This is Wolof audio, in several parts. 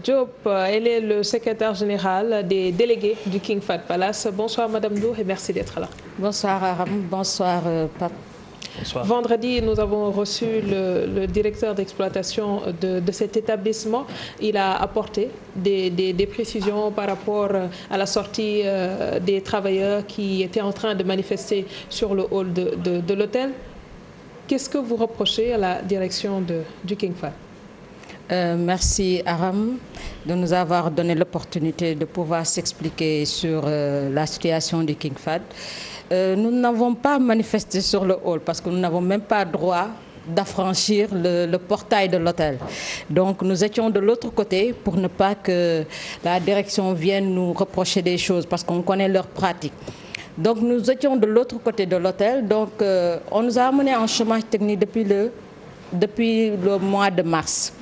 Diop, elle est le secrétaire général des délégués du King Fahd Palace. Bonsoir Madame Ndour et merci d'être là. Bonsoir Aram, bonsoir Pape. Bonsoir. Vendredi, nous avons reçu le directeur d'exploitation de cet établissement. Il a apporté des précisions par rapport à la sortie des travailleurs qui étaient en train de manifester sur le hall de l'hôtel. Qu'est-ce que vous reprochez à la direction du King Fahd? Merci Aram de nous avoir donné l'opportunité de pouvoir s'expliquer sur la situation du King Fahd. Nous n'avons pas manifesté sur le hall parce que nous n'avons même pas droit d'affranchir le portail de l'hôtel. Donc nous étions de l'autre côté pour ne pas que la direction vienne nous reprocher des choses parce qu'on connaît leurs pratiques. Donc nous étions de l'autre côté de l'hôtel. Donc on nous a amené en chômage technique depuis le mois de mars.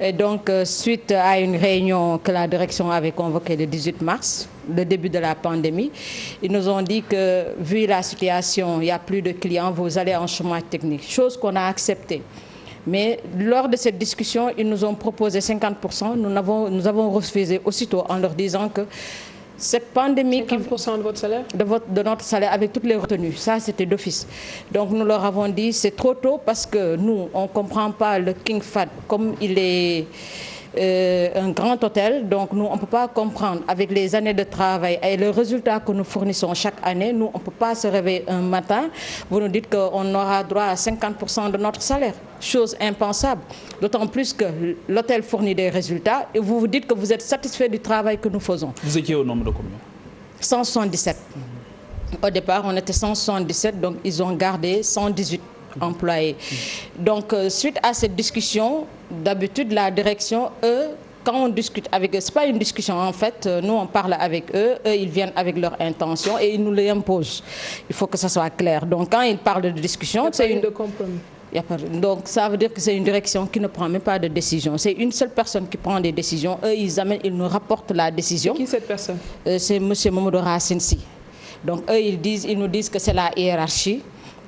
Et donc, suite à une réunion que la direction avait convoquée le 18 mars, le début de la pandémie, ils nous ont dit que, vu la situation, il n'y a plus de clients, vous allez en chômage technique, chose qu'on a acceptée. Mais lors de cette discussion, ils nous ont proposé 50%. Nous avons refusé aussitôt en leur disant que cette pandémie... 50% de votre salaire? De notre salaire avec toutes les retenues. Ça, c'était d'office. Donc, nous leur avons dit, c'est trop tôt parce que nous, on ne comprend pas le King Fahd comme il est un grand hôtel. Donc, nous, on ne peut pas comprendre avec les années de travail et le résultat que nous fournissons chaque année. Nous, on ne peut pas se réveiller un matin. Vous nous dites qu'on aura droit à 50% de notre salaire. Chose impensable. D'autant plus que l'hôtel fournit des résultats et vous vous dites que vous êtes satisfait du travail que nous faisons. Vous étiez au nombre de combien? 177. Au départ, on était 177, donc ils ont gardé 118 employés. Donc, suite à cette discussion, d'habitude, la direction, eux, quand on discute avec eux, ce n'est pas une discussion en fait, nous on parle avec eux, eux ils viennent avec leurs intentions et ils nous les imposent. Il faut que ça soit clair. Donc, quand ils parlent de discussion, c'est une... de compromis. Donc ça veut dire que c'est une direction qui ne prend même pas de décision. C'est une seule personne qui prend des décisions. Eux, ils nous rapportent la décision. C'est qui cette personne? C'est M. Mamadou Racine Sy. Donc eux, ils nous disent que c'est la hiérarchie.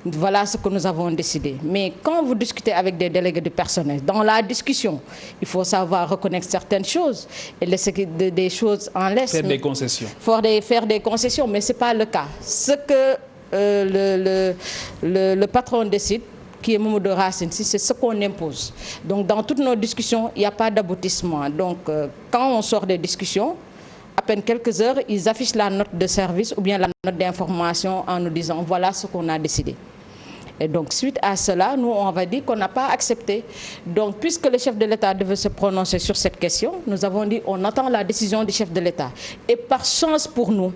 Voilà ce que nous avons décidé. Mais quand vous discutez avec des délégués de personnel, dans la discussion, il faut savoir reconnaître certaines choses et laisser des choses en laisse. Faire des concessions. Faire des concessions, mais ce n'est pas le cas. Ce que le patron décide, qui est Mamadou Racine Sy, c'est ce qu'on impose. Donc dans toutes nos discussions, il n'y a pas d'aboutissement. Donc quand on sort des discussions, à peine quelques heures, ils affichent la note de service ou bien la note d'information en nous disant voilà ce qu'on a décidé. Et donc suite à cela, nous on va dire qu'on n'a pas accepté. Donc puisque le chef de l'État devait se prononcer sur cette question, nous avons dit on attend la décision du chef de l'État. Et par chance pour nous,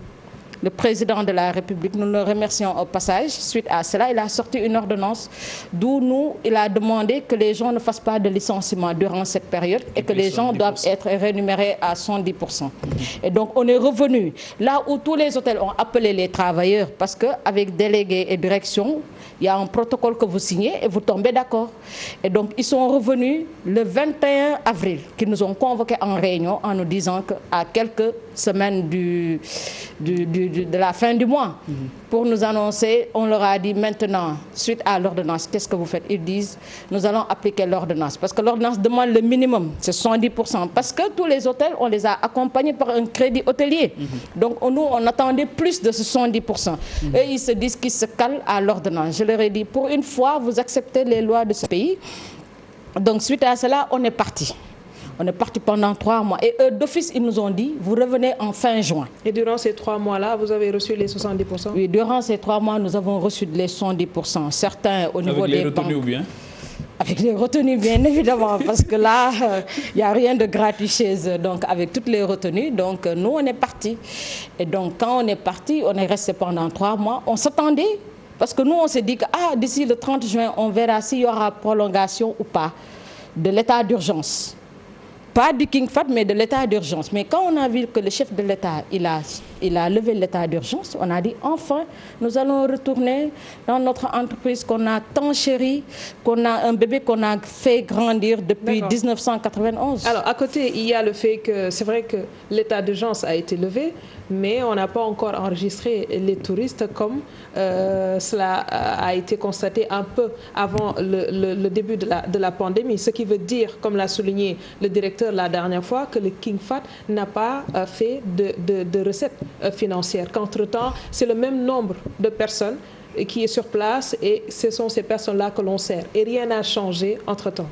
le président de la République, nous le remercions au passage. Suite à cela, il a sorti une ordonnance d'où il a demandé que les gens ne fassent pas de licenciement durant cette période et que les gens doivent être rémunérés à 110%. Et donc, on est revenu là où tous les hôtels ont appelé les travailleurs parce qu'avec délégués et direction, il y a un protocole que vous signez et vous tombez d'accord. Et donc, ils sont revenus le 21 avril, qui nous ont convoqués en réunion en nous disant qu'à quelques semaines de la fin du mois, pour nous annoncer, on leur a dit maintenant, suite à l'ordonnance, qu'est-ce que vous faites? Ils disent, nous allons appliquer l'ordonnance. Parce que l'ordonnance demande le minimum, c'est 110%. Parce que tous les hôtels, on les a accompagnés par un crédit hôtelier. Donc, nous, on attendait plus de ce 110%. Et ils se disent qu'ils se calent à l'ordonnance. Je leur ai dit, pour une fois, vous acceptez les lois de ce pays. Donc, suite à cela, on est parti. On est parti pendant 3 mois. Et eux, d'office, ils nous ont dit, vous revenez en fin juin. Et durant ces 3 mois-là, vous avez reçu les 70%? Oui, durant ces 3 mois, nous avons reçu les 70%. Certains au niveau des banques. Avec les retenues ou bien? Avec les retenues, bien évidemment, parce que là, il n'y a rien de gratuit chez eux. Donc, avec toutes les retenues, donc nous, on est partis. Et donc, quand on est parti, on est resté pendant 3 mois. On s'attendait, parce que nous, on s'est dit que d'ici le 30 juin, on verra s'il y aura prolongation ou pas de l'état d'urgence. Pas du King Fahd, mais de l'état d'urgence. Mais quand on a vu que le chef de l'État, il il a levé l'état d'urgence, on a dit enfin, nous allons retourner dans notre entreprise qu'on a tant chérie, qu'on a un bébé qu'on a fait grandir depuis 1991. Alors, à côté, il y a le fait que c'est vrai que l'état d'urgence a été levé, mais on n'a pas encore enregistré les touristes comme cela a été constaté un peu avant le début de la pandémie. Ce qui veut dire, comme l'a souligné le directeur la dernière fois, que le King Fahd n'a pas fait de recettes financières. Qu'entre-temps, c'est le même nombre de personnes qui est sur place et ce sont ces personnes-là que l'on sert. Et rien n'a changé entre-temps.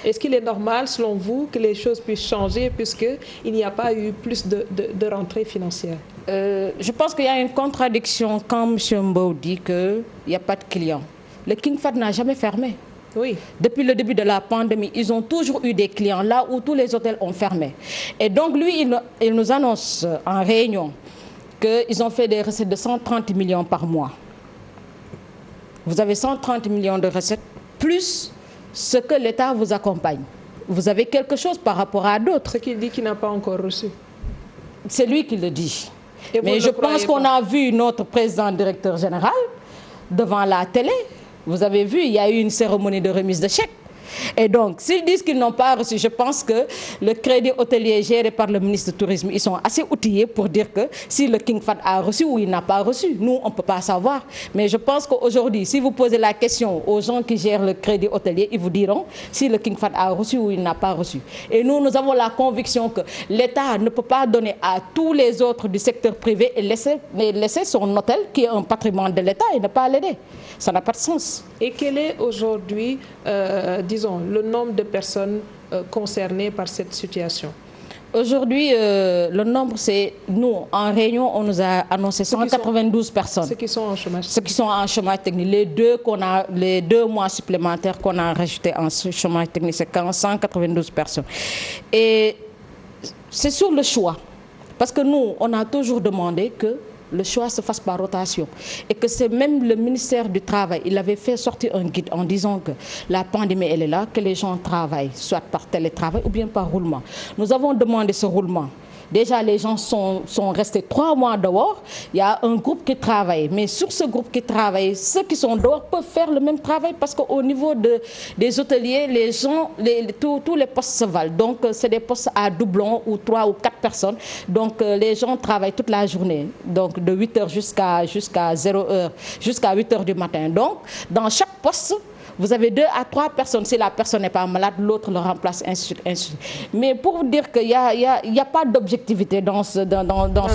Est-ce qu'il est normal, selon vous, que les choses puissent changer puisqu'il n'y a pas eu plus de rentrées financières? Je pense qu'il y a une contradiction quand M. Mbow dit qu'il n'y a pas de clients. Le King Fahd n'a jamais fermé. Oui. Depuis le début de la pandémie, ils ont toujours eu des clients là où tous les hôtels ont fermé. Et donc lui, il nous annonce en réunion qu'ils ont fait des recettes de 130 millions par mois. Vous avez 130 millions de recettes, plus ce que l'État vous accompagne. Vous avez quelque chose par rapport à d'autres. Ce qu'il dit qu'il n'a pas encore reçu. C'est lui qui le dit. Mais je pense qu'on a vu notre président directeur général devant la télé. Vous avez vu, il y a eu une cérémonie de remise de chèques. Et donc, s'ils disent qu'ils n'ont pas reçu, je pense que le crédit hôtelier géré par le ministre du Tourisme, ils sont assez outillés pour dire que si le King Fahd a reçu ou il n'a pas reçu. Nous, on ne peut pas savoir. Mais je pense qu'aujourd'hui, si vous posez la question aux gens qui gèrent le crédit hôtelier, ils vous diront si le King Fahd a reçu ou il n'a pas reçu. Et nous avons la conviction que l'État ne peut pas donner à tous les autres du secteur privé et laisser son hôtel, qui est un patrimoine de l'État, et ne pas l'aider. Ça n'a pas de sens. Et quel est aujourd'hui, disons, le nombre de personnes concernées par cette situation? Aujourd'hui, le nombre, c'est nous, en réunion, on nous a annoncé 192 personnes. Ceux qui sont en chômage technique. Ceux qui sont en chômage technique. Les deux mois supplémentaires qu'on a rajoutés en chômage technique, c'est 192 personnes. Et c'est sur le choix. Parce que nous, on a toujours demandé que le choix se fasse par rotation. Et que c'est même le ministère du Travail, il avait fait sortir un guide en disant que la pandémie, elle est là, que les gens travaillent, soit par télétravail ou bien par roulement. Nous avons demandé ce roulement. Déjà, les gens sont restés 3 mois dehors. Il y a un groupe qui travaille. Mais sur ce groupe qui travaille, ceux qui sont dehors peuvent faire le même travail parce qu'au niveau des hôteliers, les gens, tous les postes se valent. Donc, c'est des postes à doublons ou 3 ou 4 personnes. Donc, les gens travaillent toute la journée. Donc, de 8h jusqu'à 0h, jusqu'à 8h du matin. Donc, dans chaque poste, vous avez 2 à 3 personnes. Si la personne n'est pas malade, l'autre le remplace, ainsi de suite. Mais pour vous dire qu'il n'y a pas d'objectivité dans ce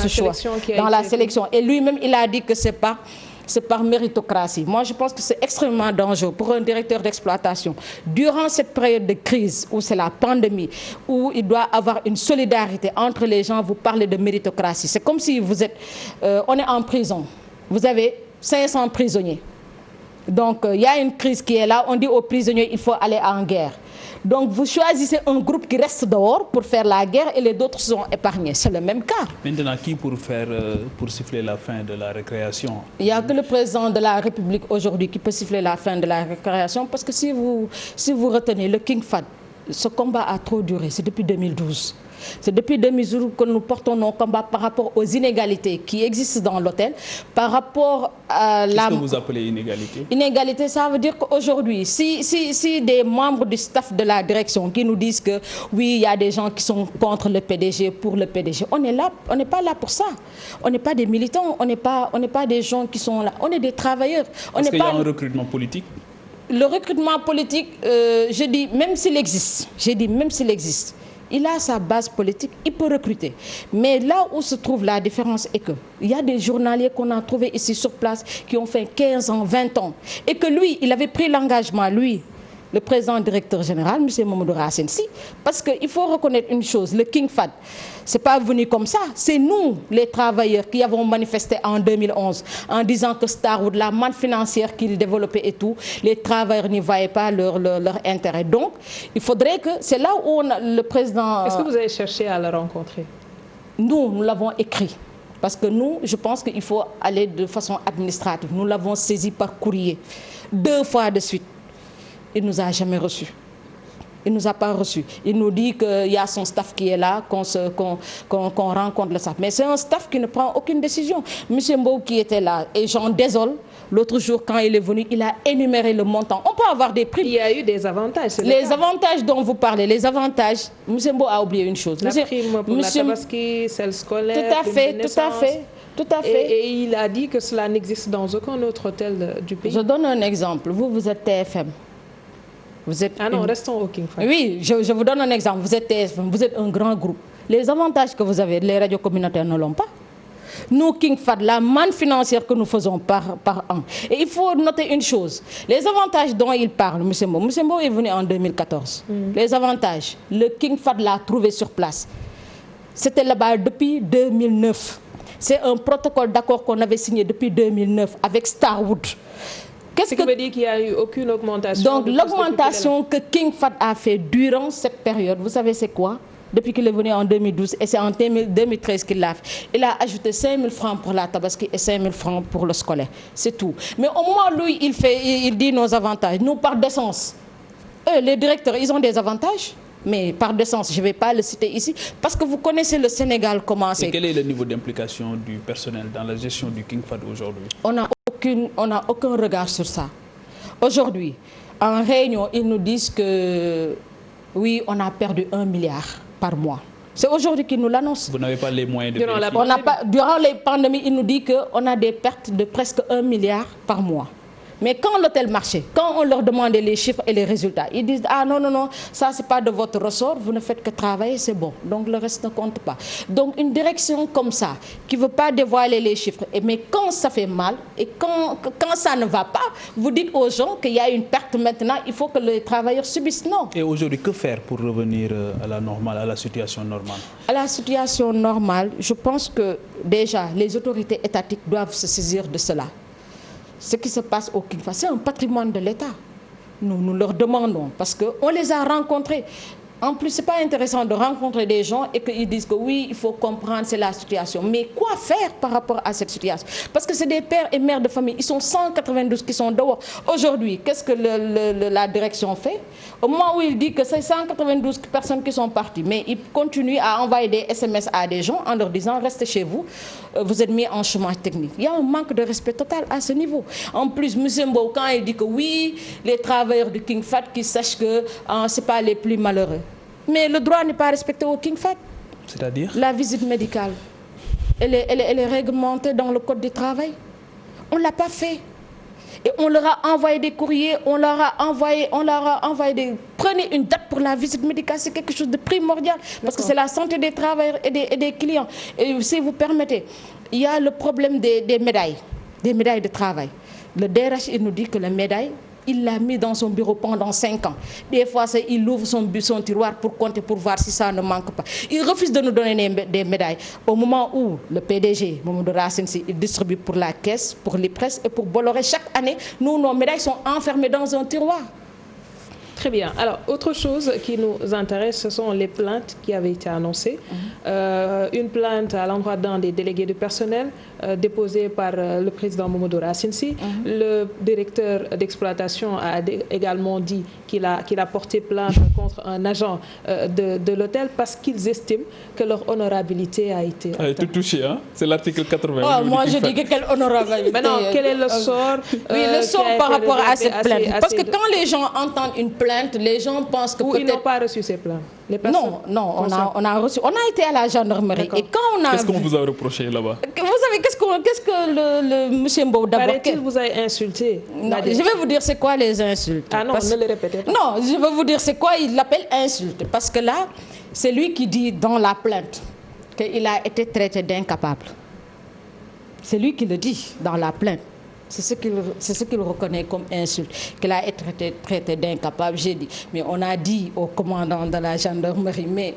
choix, dans la sélection. Et lui-même, il a dit que c'est par méritocratie. Moi, je pense que c'est extrêmement dangereux pour un directeur d'exploitation. Durant cette période de crise, où c'est la pandémie, où il doit avoir une solidarité entre les gens, vous parlez de méritocratie. C'est comme si vous êtes... on est en prison. Vous avez 500 prisonniers. Donc, il y a une crise qui est là. On dit aux prisonniers, il faut aller en guerre. Donc, vous choisissez un groupe qui reste dehors pour faire la guerre et les autres sont épargnés. C'est le même cas. Maintenant, qui pour siffler la fin de la récréation? Il n'y a que le président de la République aujourd'hui qui peut siffler la fin de la récréation parce que si vous retenez le King Fahd, ce combat a trop duré. C'est depuis 2012. C'est depuis 2012 que nous portons nos combats par rapport aux inégalités qui existent dans l'hôtel, par rapport à la... Qu'est-ce que vous appelez inégalité? Inégalité, ça veut dire qu'aujourd'hui, si des membres du staff de la direction qui nous disent que oui, il y a des gens qui sont contre le PDG, pour le PDG, on est là, on n'est pas là pour ça. On n'est pas des militants, on n'est pas des gens qui sont là, on est des travailleurs. Est-ce qu'il y a un recrutement politique? Le recrutement politique, je dis, même s'il existe, il a sa base politique, il peut recruter. Mais là où se trouve la différence est qu'il y a des journaliers qu'on a trouvés ici sur place qui ont fait 15 ans, 20 ans. Et que lui, il avait pris l'engagement, lui, le président directeur général, M. Mamadou Racine Sy, parce qu'il faut reconnaître une chose, le King Fahd, ce n'est pas venu comme ça. C'est nous, les travailleurs, qui avons manifesté en 2011 en disant que Starwood, la manne financière qu'il développait et tout, les travailleurs n'y voyaient pas leur intérêt. Donc, il faudrait que... C'est là où le président... Est-ce que vous avez cherché à le rencontrer? Nous l'avons écrit. Parce que nous, je pense qu'il faut aller de façon administrative. Nous l'avons saisi par courrier 2 fois de suite. Il ne nous a jamais reçus. Il ne nous a pas reçus. Il nous dit qu'il y a son staff qui est là, qu'on rencontre le staff. Mais c'est un staff qui ne prend aucune décision. Monsieur Mbow qui était là, et j'en désole, l'autre jour quand il est venu, il a énuméré le montant. On peut avoir des primes. Il y a eu des avantages. Les avantages dont vous parlez, les avantages, monsieur Mbow a oublié une chose. La prime pour la Tabaski, celle scolaire, tout à fait. Et il a dit que cela n'existe dans aucun autre hôtel du pays. Je donne un exemple. Vous êtes TFM. Restons au King Fahd. Oui, je vous donne un exemple. Vous êtes TFM, vous êtes un grand groupe. Les avantages que vous avez, les radios communautaires ne l'ont pas. Nous, King Fahd, la manne financière que nous faisons par an. Et il faut noter une chose. Les avantages dont il parle, M. Mbow est venu en 2014. Les avantages, le King Fahd l'a trouvé sur place. C'était là-bas depuis 2009. C'est un protocole d'accord qu'on avait signé depuis 2009 avec Starwood. Ce qui veut dire qu'il n'y a eu aucune augmentation. Donc l'augmentation que King Fahd a fait durant cette période, vous savez c'est quoi? Depuis qu'il est venu en 2012, et c'est en 2013 qu'il l'a fait. Il a ajouté 5 000 francs pour la Tabaski et 5 000 francs pour le scolaire. C'est tout. Mais au moment où lui, il dit nos avantages, nous par décence. Eux, les directeurs, ils ont des avantages. Mais par décence, je ne vais pas le citer ici, parce que vous connaissez le Sénégal comment c'est. Et quel est le niveau d'implication du personnel dans la gestion du King Fahd aujourd'hui? On n'a aucun regard sur ça. Aujourd'hui, en réunion, ils nous disent que oui, on a perdu 1 milliard par mois. C'est aujourd'hui qu'ils nous l'annoncent. Vous n'avez pas les moyens de durant les pandémies, ils nous disent qu'on a des pertes de presque 1 milliard par mois. Mais quand l'hôtel marchait, quand on leur demandait les chiffres et les résultats, ils disent « Ah non, ça c'est pas de votre ressort, vous ne faites que travailler, c'est bon. » Donc le reste ne compte pas. Donc une direction comme ça, qui ne veut pas dévoiler les chiffres, mais quand ça fait mal et quand ça ne va pas, vous dites aux gens qu'il y a une perte maintenant, il faut que les travailleurs subissent. Non. Et aujourd'hui, que faire pour revenir à la normale, à la situation normale? À la situation normale, je pense que déjà les autorités étatiques doivent se saisir de cela. Ce qui se passe au King Fahd, c'est un patrimoine de l'État. Nous leur demandons, parce qu'on les a rencontrés. En plus, ce n'est pas intéressant de rencontrer des gens et qu'ils disent que oui, il faut comprendre, c'est la situation. Mais quoi faire par rapport à cette situation? Parce que c'est des pères et mères de famille. Ils sont 192 qui sont dehors. Aujourd'hui, qu'est-ce que la direction fait? Au moment où il dit que c'est 192 personnes qui sont parties, mais il continue à envoyer des SMS à des gens en leur disant « Restez chez vous, vous êtes mis en chômage technique ». Il y a un manque de respect total à ce niveau. En plus, M. Mbow, quand il dit que oui, les travailleurs du King Fahd qui sachent que ce n'est pas les plus malheureux. Mais le droit n'est pas respecté au King Fahd. C'est-à-dire? La visite médicale, elle est réglementée dans le code du travail. On ne l'a pas fait. Et on leur a envoyé des courriers, on leur a envoyé des... Prenez une date pour la visite médicale, c'est quelque chose de primordial. Parce que c'est la santé des travailleurs et des clients. Et si vous permettez, il y a le problème des médailles de travail. Le DRH, il nous dit que les médailles, il l'a mis dans son bureau pendant 5 ans. Des fois, il ouvre son tiroir pour compter, pour voir si ça ne manque pas. Il refuse de nous donner des médailles. Au moment où le PDG, Mamadou Racine Sy, il distribue pour la caisse, pour les presses et pour Bolloré chaque année, nos médailles sont enfermées dans un tiroir. Très bien. Alors, autre chose qui nous intéresse, ce sont les plaintes qui avaient été annoncées. Une plainte à l'endroit d'un des délégués du personnel déposée par le président Mamadou Racine Sy. Le directeur d'exploitation a également dit qu'il a porté plainte contre un agent de l'hôtel parce qu'ils estiment que leur honorabilité a été atteinte. Tout touché, hein? C'est l'article 80. Oh, moi, je dis que quelle honorabilité. Maintenant, quel est le sort le sort par rapport à cette plainte. Parce que quand les gens entendent une plainte, les gens pensent que peut-être... Ils n'ont pas reçu ces plaintes. Non, on a reçu. On a été à la gendarmerie. Et quand on a... Qu'est-ce qu'on vous a reproché là-bas? Vous savez, qu'est-ce que le monsieur Mbow d'abord... Paraît-il vous a insulté? Non, je vais vous dire c'est quoi les insultes. Ah non, ne les répétez pas. Non, je vais vous dire c'est quoi il l'appelle insulte. Parce que là, c'est lui qui dit dans la plainte qu'il a été traité d'incapable. C'est lui qui le dit dans la plainte. C'est ce qu'il reconnaît comme insulte, qu'il a été traité d'incapable. J'ai dit, mais on a dit au commandant de la gendarmerie, mais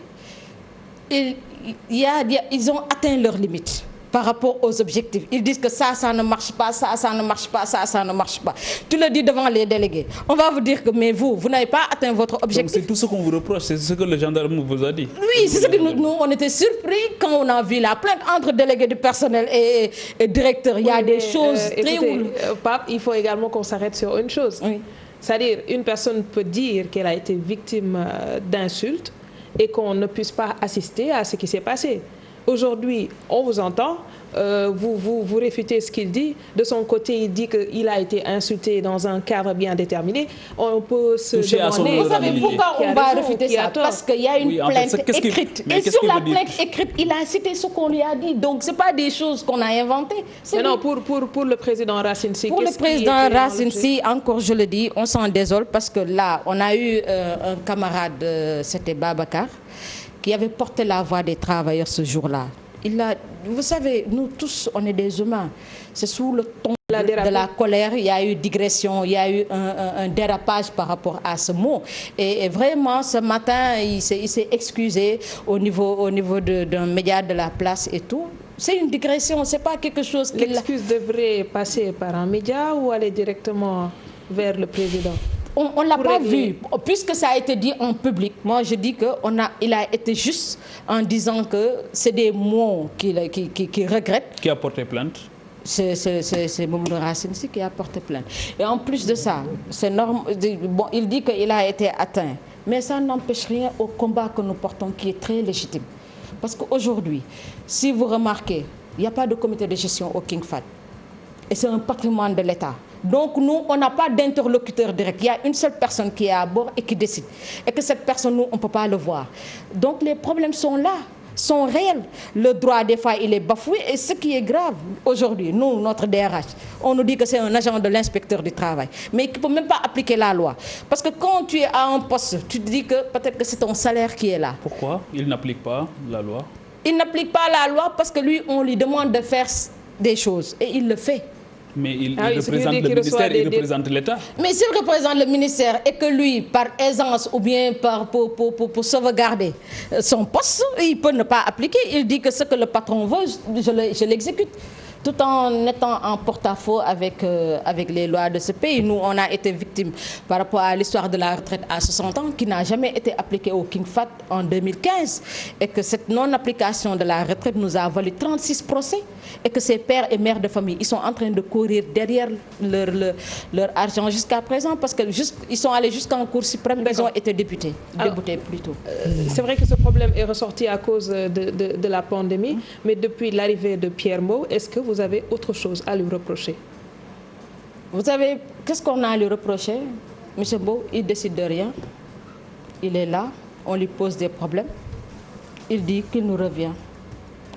ils ont atteint leurs limites par rapport aux objectifs. Ils disent que ça ne marche pas, ça ne marche pas, ça ne marche pas. Tu le dis devant les délégués. On va vous dire que, mais vous n'avez pas atteint votre objectif. Donc c'est tout ce qu'on vous reproche, c'est ce que le gendarme vous a dit. Oui, c'est ce que nous, on était surpris quand on a vu la plainte entre délégués du personnel et directeur. Il y a des choses très... Écoutez, Pape, il faut également qu'on s'arrête sur une chose. Oui. C'est-à-dire, une personne peut dire qu'elle a été victime d'insultes et qu'on ne puisse pas assister à ce qui s'est passé. Aujourd'hui, on vous entend, vous réfutez ce qu'il dit. De son côté, il dit qu'il a été insulté dans un cadre bien déterminé. On peut se demander... Vous savez pourquoi on va réfuter ça? Parce qu'il y a une plainte écrite. Et sur la plainte écrite, il a cité ce qu'on lui a dit. Donc, ce n'est pas des choses qu'on a inventées. Mais non, pour le président Racine Sy... Pour le président Racine Sy, encore je le dis, on s'en désole parce que là, on a eu un camarade, c'était Babacar, qui avait porté la voix des travailleurs ce jour-là. Vous savez, nous tous, on est des humains. C'est sous le ton de la colère, il y a eu digression, il y a eu un dérapage par rapport à ce mot. Et vraiment, ce matin, il s'est excusé au niveau d'un média de la place et tout. C'est une digression, c'est pas quelque chose qui... L'excuse devrait passer par un média ou aller directement vers le président? On ne l'a pas vu, puisque ça a été dit en public. Moi, je dis qu'il a été juste en disant que c'est des mots qu'il regrette. Qui a porté plainte? C'est Mamadou Racine Sy qui a porté plainte. Et en plus de ça, c'est bon, il dit qu'il a été atteint. Mais ça n'empêche rien au combat que nous portons, qui est très légitime. Parce qu'aujourd'hui, si vous remarquez, il n'y a pas de comité de gestion au King Fahd. Et c'est un patrimoine de l'État. Donc nous, on n'a pas d'interlocuteur direct. Il y a une seule personne qui est à bord et qui décide. Et que cette personne, nous, on ne peut pas le voir. Donc les problèmes sont là, sont réels. Le droit, des fois, il est bafoué. Et ce qui est grave aujourd'hui, nous, notre DRH, on nous dit que c'est un agent de l'inspecteur du travail. Mais qui ne peut même pas appliquer la loi. Parce que quand tu es à un poste, tu te dis que peut-être que c'est ton salaire qui est là. Pourquoi il n'applique pas la loi? Il n'applique pas la loi parce que lui, on lui demande de faire des choses. Et il le fait. Mais il représente le ministère, il représente l'État. Mais s'il représente le ministère et que lui, par aisance ou bien pour sauvegarder son poste, il peut ne pas appliquer. Il dit que ce que le patron veut, je l'exécute. Tout en étant en porte-à-faux avec les lois de ce pays. Nous, on a été victimes par rapport à l'histoire de la retraite à 60 ans qui n'a jamais été appliquée au King Fahd en 2015. Et que cette non-application de la retraite nous a valu 36 procès. Et que ces pères et mères de famille, ils sont en train de courir derrière leur argent jusqu'à présent parce qu'ils sont allés jusqu'en Cour suprême, ils ont été débutés plutôt. C'est vrai que ce problème est ressorti à cause de la pandémie, mais depuis l'arrivée de Pierre Mbow, est-ce que vous avez autre chose à lui reprocher? Vous savez, qu'est-ce qu'on a à lui reprocher? M. Mbow, il ne décide de rien. Il est là, on lui pose des problèmes. Il dit qu'il nous revient.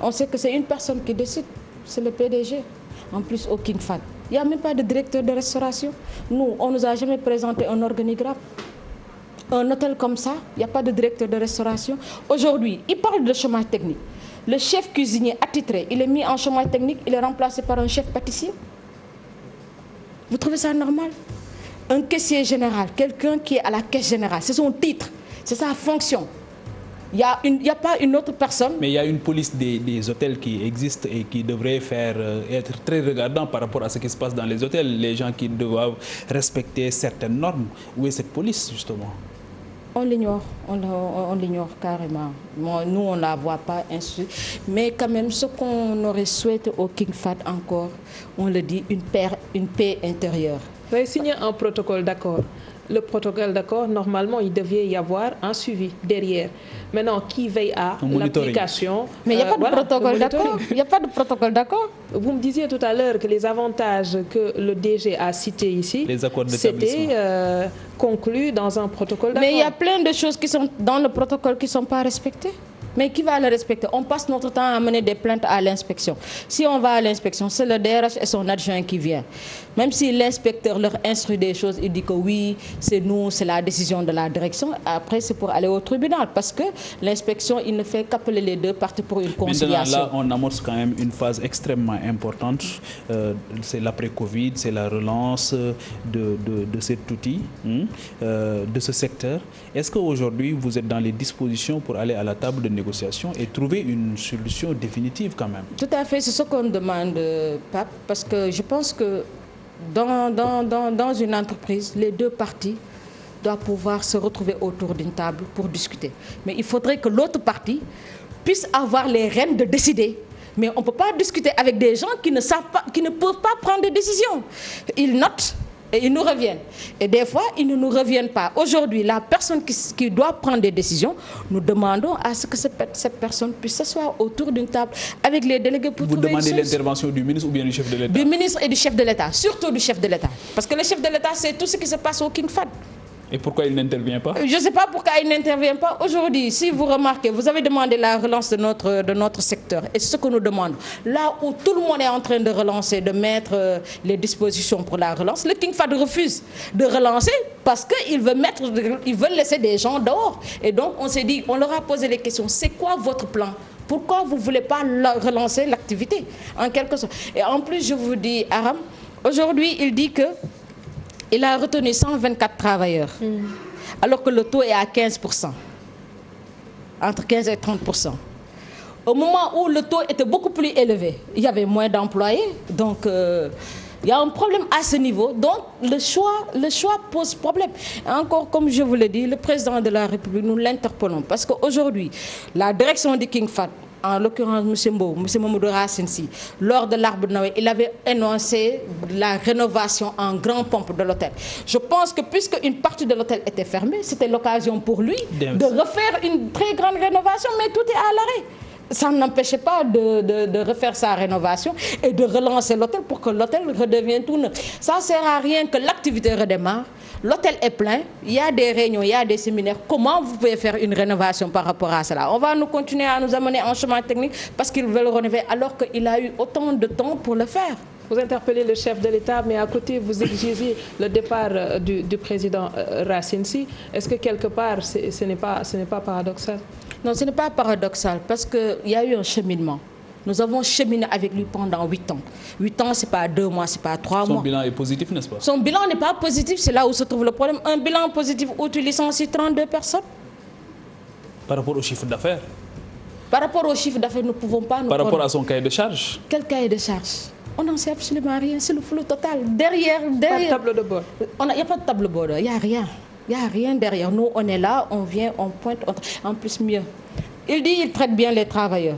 On sait que c'est une personne qui décide, c'est le PDG. En plus, au King Fahd, il n'y a même pas de directeur de restauration. Nous, on ne nous a jamais présenté un organigramme. Un hôtel comme ça, il n'y a pas de directeur de restauration. Aujourd'hui, il parle de chômage technique. Le chef cuisinier attitré, il est mis en chômage technique, il est remplacé par un chef pâtissier. Vous trouvez ça normal? Un caissier général, quelqu'un qui est à la caisse générale, c'est son titre, c'est sa fonction. Il n'y a pas une autre personne. Mais il y a une police des hôtels qui existe et qui devrait être très regardant par rapport à ce qui se passe dans les hôtels. Les gens qui doivent respecter certaines normes. Où est cette police, justement? On l'ignore, on l'ignore carrément. Nous, on ne la voit pas ainsi. Mais quand même, ce qu'on aurait souhaité au King Fahd encore, on le dit, une paix intérieure. Vous avez signé un protocole d'accord. Le protocole d'accord, normalement, il devait y avoir un suivi derrière. Maintenant, qui veille à l'application? Mais il n'y a pas de protocole d'accord. Il n'y a pas de protocole d'accord. Vous me disiez tout à l'heure que les avantages que le DG a cités ici, c'était conclu dans un protocole d'accord. Mais il y a plein de choses qui sont dans le protocole qui ne sont pas respectées. Mais qui va le respecter? On passe notre temps à mener des plaintes à l'inspection. Si on va à l'inspection, c'est le DRH et son adjoint qui vient. Même si l'inspecteur leur instruit des choses, il dit que oui, c'est nous, c'est la décision de la direction. Après, c'est pour aller au tribunal. Parce que l'inspection, il ne fait qu'appeler les deux parties pour une conciliation. Maintenant, là, on amorce quand même une phase extrêmement importante. C'est l'après-Covid, c'est la relance de cet outil, de ce secteur. Est-ce qu'aujourd'hui, vous êtes dans les dispositions pour aller à la table de négociation et trouver une solution définitive quand même? Tout à fait, c'est ce qu'on demande, Pape, parce que je pense que dans une entreprise, les deux parties doivent pouvoir se retrouver autour d'une table pour discuter. Mais il faudrait que l'autre partie puisse avoir les rênes de décider. Mais on ne peut pas discuter avec des gens qui ne savent pas, qui ne peuvent pas prendre des décisions. Ils notent, Et ils nous reviennent. Et des fois, ils ne nous reviennent pas. Aujourd'hui, la personne qui doit prendre des décisions, nous demandons à ce que cette personne puisse s'asseoir autour d'une table avec les délégués pour trouver une solution. Vous demandez l'intervention du ministre ou bien du chef de l'État? Du ministre et du chef de l'État, surtout du chef de l'État. Parce que le chef de l'État, c'est tout ce qui se passe au King Fahd. Et pourquoi il n'intervient pas? Je ne sais pas pourquoi il n'intervient pas. Aujourd'hui, si vous remarquez, vous avez demandé la relance de notre secteur. Et c'est ce que nous demandons. Là où tout le monde est en train de relancer, de mettre les dispositions pour la relance, le King Fahd refuse de relancer parce qu'il veut laisser des gens dehors. Et donc, on s'est dit, on leur a posé les questions. C'est quoi votre plan? Pourquoi vous ne voulez pas relancer l'activité? En quelque sorte. Et en plus, je vous dis, Aram, aujourd'hui, il dit que il a retenu 124 travailleurs, alors que le taux est à 15%, entre 15 et 30%. Au moment où le taux était beaucoup plus élevé, il y avait moins d'employés, donc il y a un problème à ce niveau. Donc le choix pose problème. Et encore, comme je vous l'ai dit, le président de la République, nous l'interpellons, parce qu'aujourd'hui, la direction du King Fahd, en l'occurrence M. Mamadou Racine Sy, lors de l'Arbre de Noël, il avait énoncé la rénovation en grand pompe de l'hôtel. Je pense que puisque une partie de l'hôtel était fermée, c'était l'occasion pour lui de refaire une très grande rénovation, mais tout est à l'arrêt. Ça n'empêchait pas de refaire sa rénovation et de relancer l'hôtel pour que l'hôtel redevienne tout neuf. Ça ne sert à rien que l'activité redémarre. L'hôtel est plein, il y a des réunions, il y a des séminaires. Comment vous pouvez faire une rénovation par rapport à cela? On va nous continuer à nous amener en chemin technique parce qu'ils veulent rénover alors qu'il a eu autant de temps pour le faire. Vous interpellez le chef de l'État, mais à côté, vous exigez le départ du président Racine Sy. Est-ce que quelque part, ce n'est pas paradoxal? Non, ce n'est pas paradoxal parce qu'il y a eu un cheminement. Nous avons cheminé avec lui pendant 8 ans. 8 ans, ce n'est pas 2 mois, ce n'est pas 3 mois. Son bilan est positif, n'est-ce pas? Son bilan n'est pas positif, c'est là où se trouve le problème. Un bilan positif où tu licencies 32 personnes. Par rapport au chiffre d'affaires? Par rapport au chiffre d'affaires, nous ne pouvons pas... Par rapport à son cahier de charge? Quel cahier de charge? On n'en sait absolument rien, c'est le flou total. Derrière... Pas de tableau de bord? Il n'y a pas de tableau de bord, il n'y a rien. Il n'y a rien derrière. Nous, on est là, on vient, on pointe, en plus mieux. Il dit qu'il traite bien les travailleurs.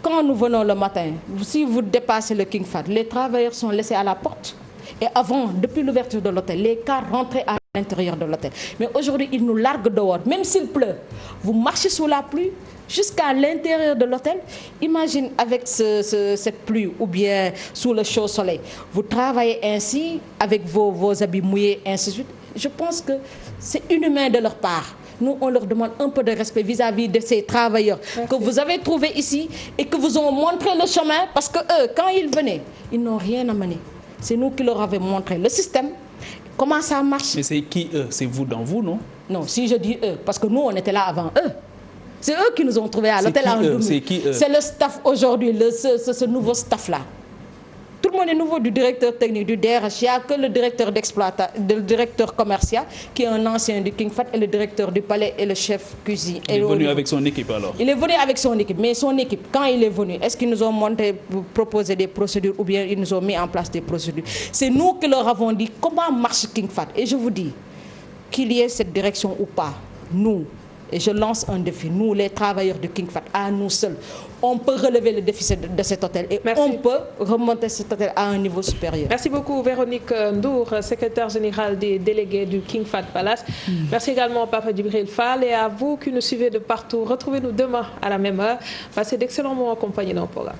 Quand nous venons le matin, si vous dépassez le King Fahd, les travailleurs sont laissés à la porte. Et avant, depuis l'ouverture de l'hôtel, les cars rentraient à l'intérieur de l'hôtel. Mais aujourd'hui, ils nous larguent dehors, même s'il pleut. Vous marchez sous la pluie jusqu'à l'intérieur de l'hôtel. Imagine avec cette pluie ou bien sous le chaud soleil. Vous travaillez ainsi avec vos habits mouillés, ainsi de suite. Je pense que c'est inhumain de leur part. Nous, on leur demande un peu de respect vis-à-vis de ces travailleurs que vous avez trouvés ici et que vous ont montré le chemin parce que eux, quand ils venaient, ils n'ont rien amené. C'est nous qui leur avons montré le système, comment ça marche. Mais c'est qui eux? C'est vous dans vous, non? Non, si je dis eux, parce que nous, on était là avant eux. C'est eux qui nous ont trouvés à l'hôtel en 2000. C'est qui eux? C'est le staff aujourd'hui, ce nouveau staff-là. Tout le monde est nouveau, du directeur technique, du DRH. Il n'y a que le directeur le directeur commercial qui est un ancien du King Fahd et le directeur du palais et le chef cuisine. Il est venu avec son équipe alors? Il est venu avec son équipe. Mais son équipe, quand il est venu, est-ce qu'ils nous ont proposé des procédures ou bien ils nous ont mis en place des procédures? C'est nous qui leur avons dit comment marche King Fahd. Et je vous dis, qu'il y ait cette direction ou pas, nous, et je lance un défi, nous les travailleurs du King Fahd, à nous seuls, on peut relever le déficit de cet hôtel et on peut remonter cet hôtel à un niveau supérieur. Merci beaucoup Véronique Ndour, secrétaire générale des délégués du King Fahd Palace. Merci également Papa Djibril Fall et à vous qui nous suivez de partout. Retrouvez-nous demain à la même heure. Passez d'excellents moments accompagnés dans le programme.